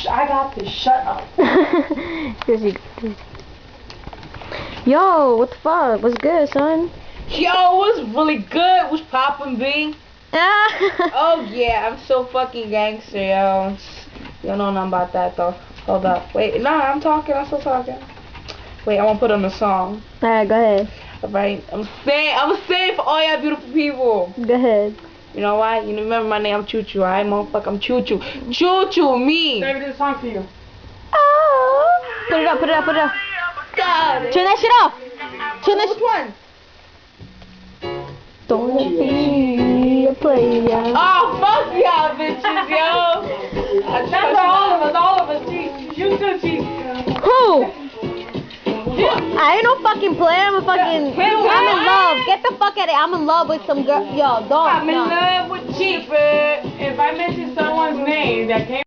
I got this. Shut up. Yo, what the fuck? What's good, son? Yo, what's really good? What's poppin', B? Oh yeah, I'm so fucking gangster, yo. You don't know nothing about that though. Hold up. Wait, nah, I'm still talking. Wait, I wanna put on a song. Alright, go ahead. Alright, I'm saying for all y'all beautiful people. Go ahead. You know why? You remember my name, I'm Choo Choo, alright, motherfucker? I'm Choo Choo. Choo Choo, me. Baby, this song for you. Oh. Put it up. God. Turn that shit off. Turn that Which one? Don't let me a player. Oh, fuck y'all bitches, yo. That's for all of us. You too, Chief. Who? I ain't no fucking player. I'm in love. Get the fuck out of here. I'm in love with some girl. Yo, don't. I'm in love with Chief. If I mention someone's name that came